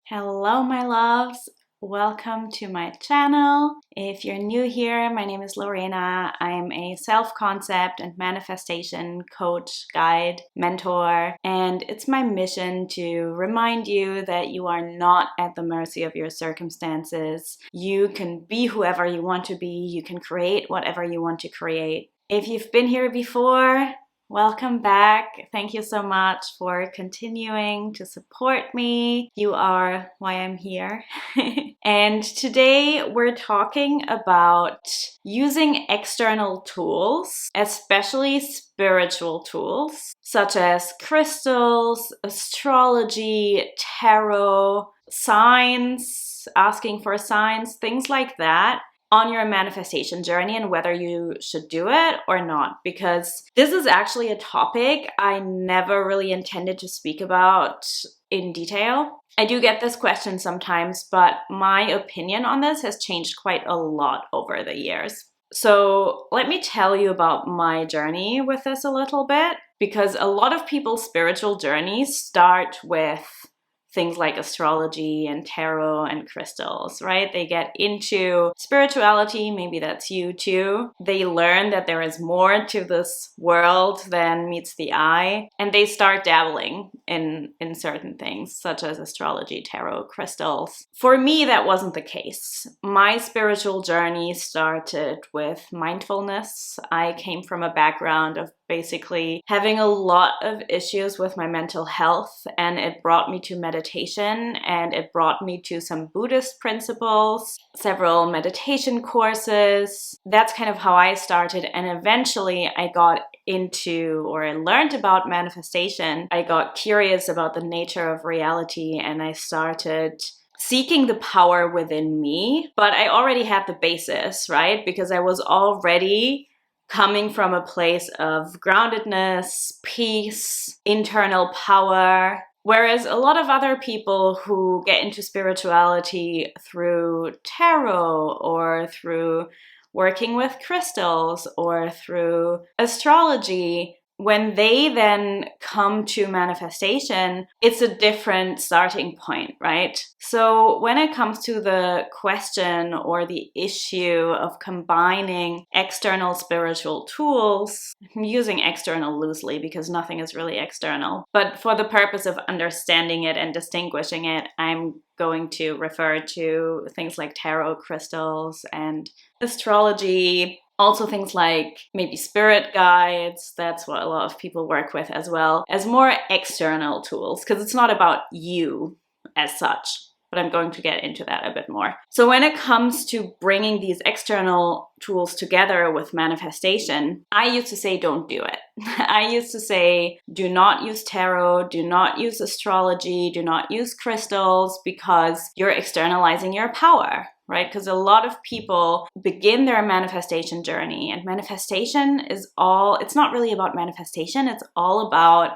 Hello, my loves. Welcome to my channel. If you're new here, my name is Lorena. I'm a self-concept and manifestation coach, guide, mentor, and it's my mission to remind you that you are not at the mercy of your circumstances. You can be whoever you want to be. You can create whatever you want to create. If you've been here before, welcome back. Thank you so much for continuing to support me. You are why I'm here. And today we're talking about using external tools, especially spiritual tools, such as crystals, astrology, tarot, signs, asking for signs, things like that, on your manifestation journey and whether you should do it or not, because this is actually a topic I never really intended to speak about in detail. I do get this question sometimes, but my opinion on this has changed quite a lot over the years. So let me tell you about my journey with this a little bit, because a lot of people's spiritual journeys start with things like astrology and tarot and crystals, right? They get into spirituality, maybe that's you too. They learn that there is more to this world than meets the eye, and they start dabbling in certain things, such as astrology, tarot, crystals. For me, that wasn't the case. My spiritual journey started with mindfulness. I came from a background of basically having a lot of issues with my mental health, and it brought me to meditation, and it brought me to some Buddhist principles, several meditation courses. That's kind of how I started, and eventually I got into, or I learned about manifestation. I got curious about the nature of reality, and I started seeking the power within me. But I already had the basis, right? Because I was already coming from a place of groundedness, peace, internal power. Whereas a lot of other people who get into spirituality through tarot or through working with crystals or through astrology, when they then come to manifestation, it's a different starting point, right? So when it comes to the question or the issue of combining external spiritual tools, I'm using external loosely because nothing is really external, but for the purpose of understanding it and distinguishing it, I'm going to refer to things like tarot, crystals, and astrology. Also things like maybe spirit guides, that's what a lot of people work with as well, as more external tools, because it's not about you as such, but I'm going to get into that a bit more. So when it comes to bringing these external tools together with manifestation, I used to say don't do it. I used to say do not use tarot, do not use astrology, do not use crystals, because you're externalizing your power. Right? Because a lot of people begin their manifestation journey, and manifestation is it's not really about manifestation, it's all about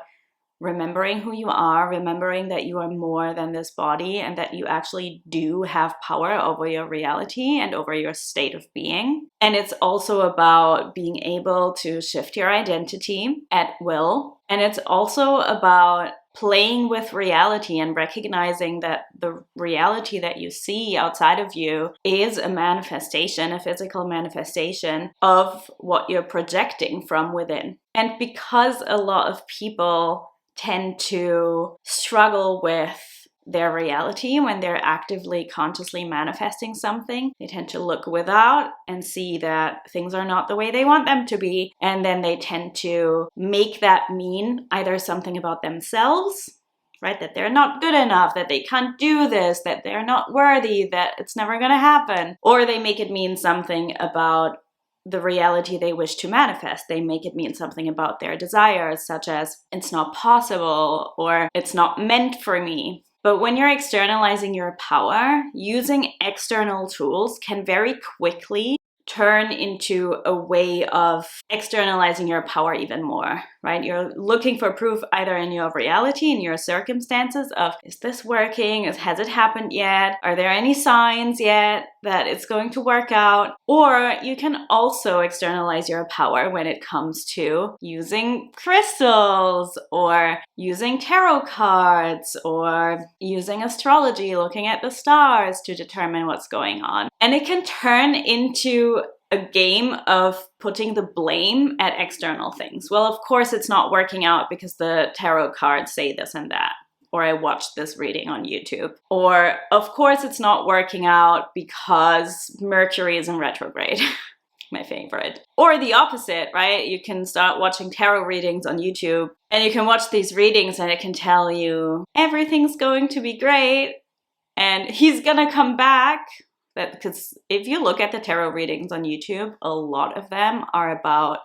remembering who you are, remembering that you are more than this body, and that you actually do have power over your reality and over your state of being. And it's also about being able to shift your identity at will. And it's also about playing with reality and recognizing that the reality that you see outside of you is a manifestation, a physical manifestation of what you're projecting from within. And because a lot of people tend to struggle with their reality when they're actively, consciously manifesting something, they tend to look without and see that things are not the way they want them to be. And then they tend to make that mean either something about themselves, right? That they're not good enough, that they can't do this, that they're not worthy, that it's never going to happen. Or they make it mean something about the reality they wish to manifest. They make it mean something about their desires, such as it's not possible or it's not meant for me. But when you're externalizing your power, using external tools can very quickly turn into a way of externalizing your power even more, right? You're looking for proof either in your reality, in your circumstances of, is this working? Has it happened yet? Are there any signs yet that it's going to work out? Or you can also externalize your power when it comes to using crystals or using tarot cards or using astrology, looking at the stars to determine what's going on. And it can turn into a game of putting the blame at external things. Well, of course it's not working out because the tarot cards say this and that. Or I watched this reading on YouTube. Or of course it's not working out because Mercury is in retrograde. My favorite. Or the opposite, right? You can start watching tarot readings on YouTube and you can watch these readings and it can tell you everything's going to be great and he's gonna come back. Because if you look at the tarot readings on YouTube, a lot of them are about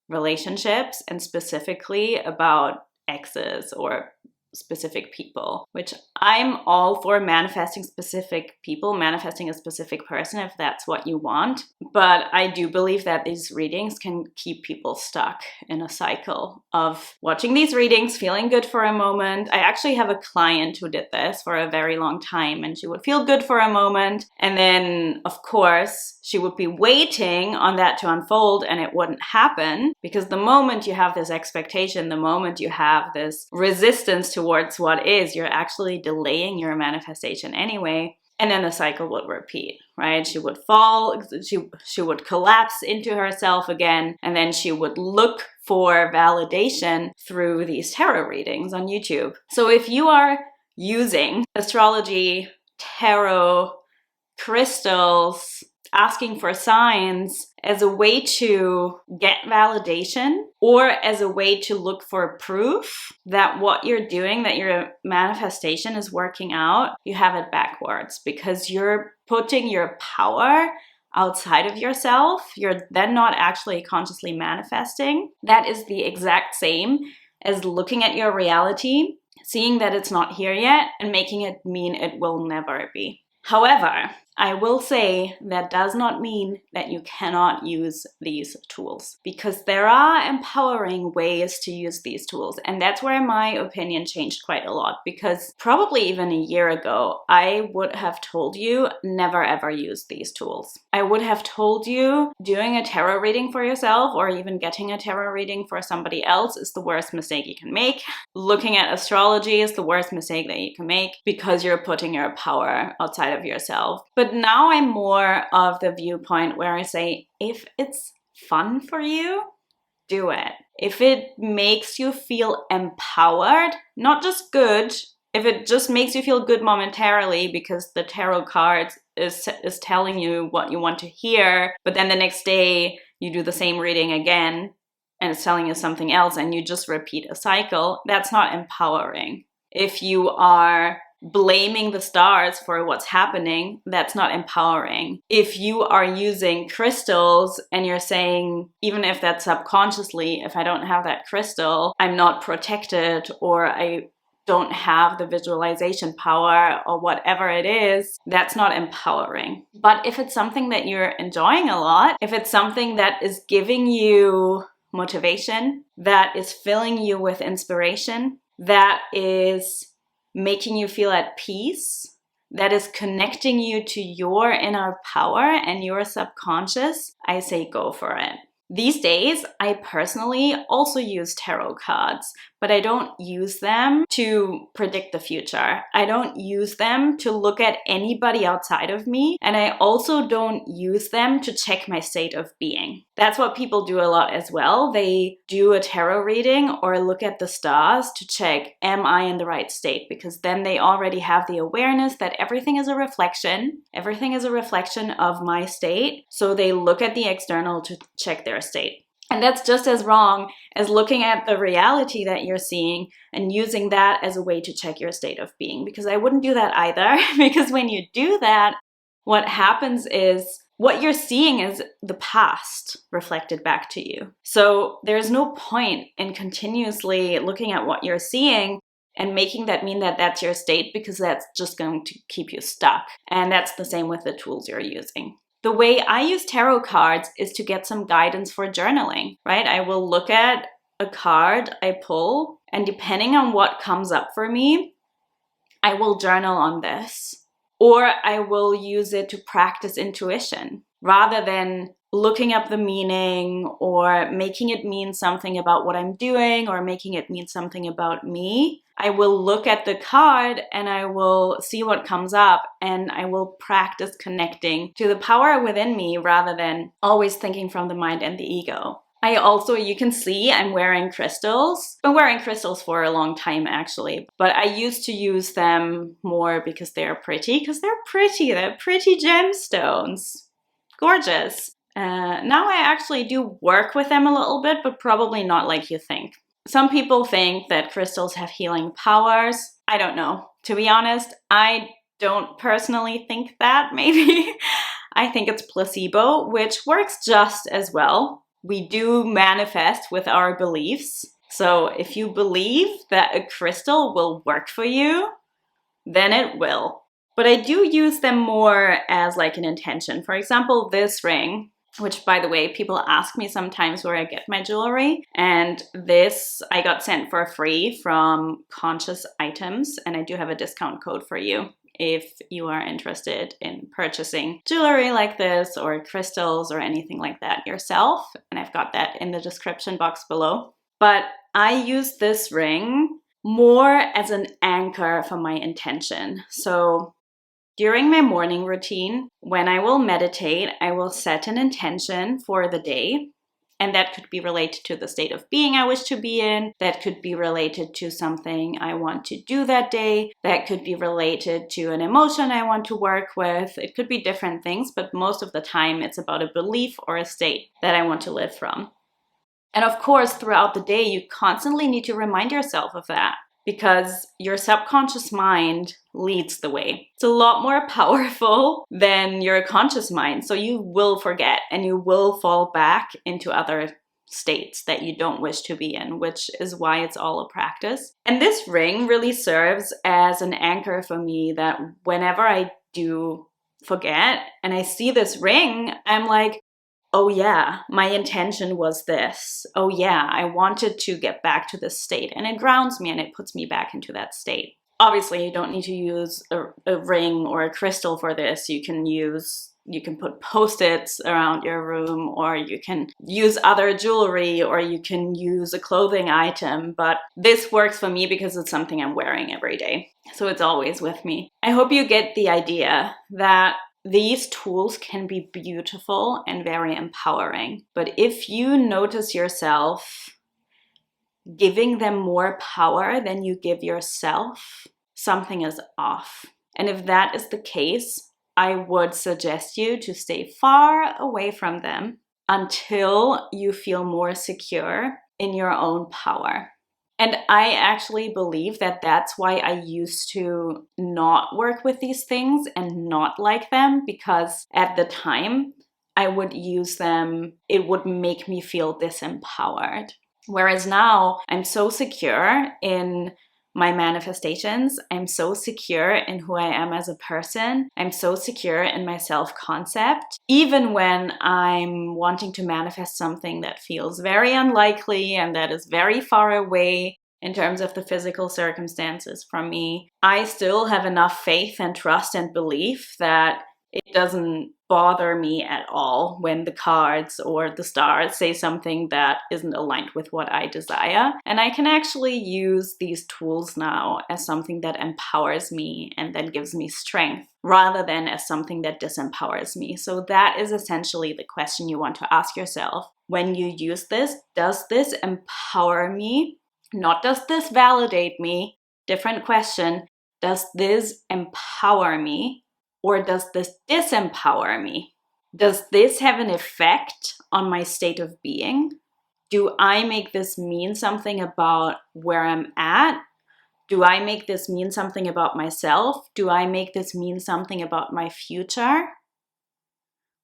relationships and specifically about exes or specific people, which I'm all for manifesting specific people, manifesting a specific person if that's what you want. But I do believe that these readings can keep people stuck in a cycle of watching these readings, feeling good for a moment. I actually have a client who did this for a very long time, and she would feel good for a moment. And then, of course, she would be waiting on that to unfold and it wouldn't happen, because the moment you have this expectation, the moment you have this resistance towards what is, you're actually delaying your manifestation anyway. And then the cycle would repeat, right? She would fall, she would collapse into herself again, and then she would look for validation through these tarot readings on YouTube. So if you are using astrology, tarot, crystals, asking for signs as a way to get validation or as a way to look for proof that what you're doing, that your manifestation is working out, you have it backwards, because you're putting your power outside of yourself. You're then not actually consciously manifesting. That is the exact same as looking at your reality, seeing that it's not here yet, and making it mean it will never be. However, I will say that does not mean that you cannot use these tools, because there are empowering ways to use these tools. And that's where my opinion changed quite a lot, because probably even a year ago, I would have told you never ever use these tools. I would have told you doing a tarot reading for yourself or even getting a tarot reading for somebody else is the worst mistake you can make. Looking at astrology is the worst mistake that you can make, because you're putting your power outside of yourself. But now I'm more of the viewpoint where I say, if it's fun for you, do it. If it makes you feel empowered, not just good, if it just makes you feel good momentarily because the tarot cards is telling you what you want to hear, but then the next day you do the same reading again and it's telling you something else and you just repeat a cycle, that's not empowering. If you are blaming the stars for what's happening, that's not empowering. If you are using crystals and you're saying, even if that's subconsciously, if I don't have that crystal, I'm not protected, or I don't have the visualization power, or whatever it is, that's not empowering. But if it's something that you're enjoying a lot, if it's something that is giving you motivation, that is filling you with inspiration, that is making you feel at peace, that is connecting you to your inner power and your subconscious, I say go for it. These days, I personally also use tarot cards, but I don't use them to predict the future. I don't use them to look at anybody outside of me, and I also don't use them to check my state of being. That's what people do a lot as well. They do a tarot reading or look at the stars to check, am I in the right state? Because then they already have the awareness that everything is a reflection. Everything is a reflection of my state. So they look at the external to check their state. And that's just as wrong as looking at the reality that you're seeing and using that as a way to check your state of being. Because I wouldn't do that either. Because when you do that, what happens is what you're seeing is the past reflected back to you. So there's no point in continuously looking at what you're seeing and making that mean that that's your state, because that's just going to keep you stuck. And that's the same with the tools you're using. The way I use tarot cards is to get some guidance for journaling, right? I will look at a card I pull, and depending on what comes up for me, I will journal on this. Or I will use it to practice intuition rather than looking up the meaning or making it mean something about what I'm doing or making it mean something about me. I will look at the card and I will see what comes up, and I will practice connecting to the power within me rather than always thinking from the mind and the ego. I also, you can see I'm wearing crystals. Been wearing crystals for a long time actually, but I used to use them more because they're pretty, They're pretty gemstones. Gorgeous. Now I actually do work with them a little bit, but probably not like you think. Some people think that crystals have healing powers. I don't know. To be honest, I don't personally think that, maybe. I think it's placebo, which works just as well. We do manifest with our beliefs. So if you believe that a crystal will work for you, then it will. But I do use them more as like an intention. For example, this ring, which by the way, people ask me sometimes where I get my jewelry. And this I got sent for free from Conscious Items. And I do have a discount code for you if you are interested in purchasing jewelry like this or crystals or anything like that yourself. And I've got that in the description box below. But I use this ring more as an anchor for my intention. So during my morning routine, when I will meditate, I will set an intention for the day. And that could be related to the state of being I wish to be in. That could be related to something I want to do that day. That could be related to an emotion I want to work with. It could be different things, but most of the time it's about a belief or a state that I want to live from. And of course, throughout the day, you constantly need to remind yourself of that, because your subconscious mind leads the way. It's a lot more powerful than your conscious mind. So you will forget and you will fall back into other states that you don't wish to be in, which is why it's all a practice. And this ring really serves as an anchor for me that whenever I do forget and I see this ring, I'm like, oh yeah, my intention was this. Oh yeah, I wanted to get back to this state. And it grounds me and it puts me back into that state. Obviously, you don't need to use a ring or a crystal for this. You can put post-its around your room, or you can use other jewelry, or you can use a clothing item. But this works for me because it's something I'm wearing every day. So it's always with me. I hope you get the idea that these tools can be beautiful and very empowering. But if you notice yourself giving them more power than you give yourself, something is off. And if that is the case, I would suggest you to stay far away from them until you feel more secure in your own power. And I actually believe that that's why I used to not work with these things and not like them, because at the time I would use them, it would make me feel disempowered. Whereas now I'm so secure in my manifestations. I'm so secure in who I am as a person. I'm so secure in my self-concept. Even when I'm wanting to manifest something that feels very unlikely and that is very far away in terms of the physical circumstances from me, I still have enough faith and trust and belief that it doesn't bother me at all when the cards or the stars say something that isn't aligned with what I desire. And I can actually use these tools now as something that empowers me and that gives me strength, rather than as something that disempowers me. So that is essentially the question you want to ask yourself when you use this. Does this empower me? Not does this validate me? Different question. Does this empower me? Or does this disempower me? Does this have an effect on my state of being? Do I make this mean something about where I'm at? Do I make this mean something about myself? Do I make this mean something about my future?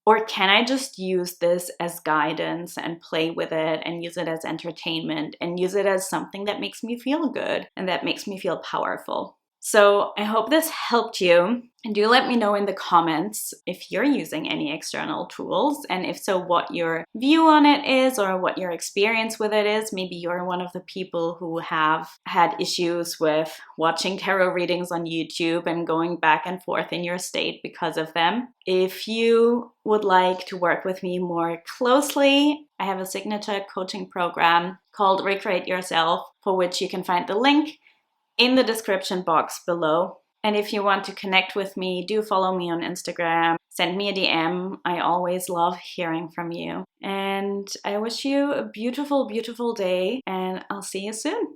Or can I just use this as guidance and play with it and use it as entertainment and use it as something that makes me feel good and that makes me feel powerful? So I hope this helped you. And do let me know in the comments if you're using any external tools, and if so, what your view on it is or what your experience with it is. Maybe you're one of the people who have had issues with watching tarot readings on YouTube and going back and forth in your state because of them. If you would like to work with me more closely, I have a signature coaching program called Recreate Yourself, for which you can find the link in the description box below. And if you want to connect with me, do follow me on Instagram, send me a DM. I always love hearing from you. And I wish you a beautiful, beautiful day, and I'll see you soon.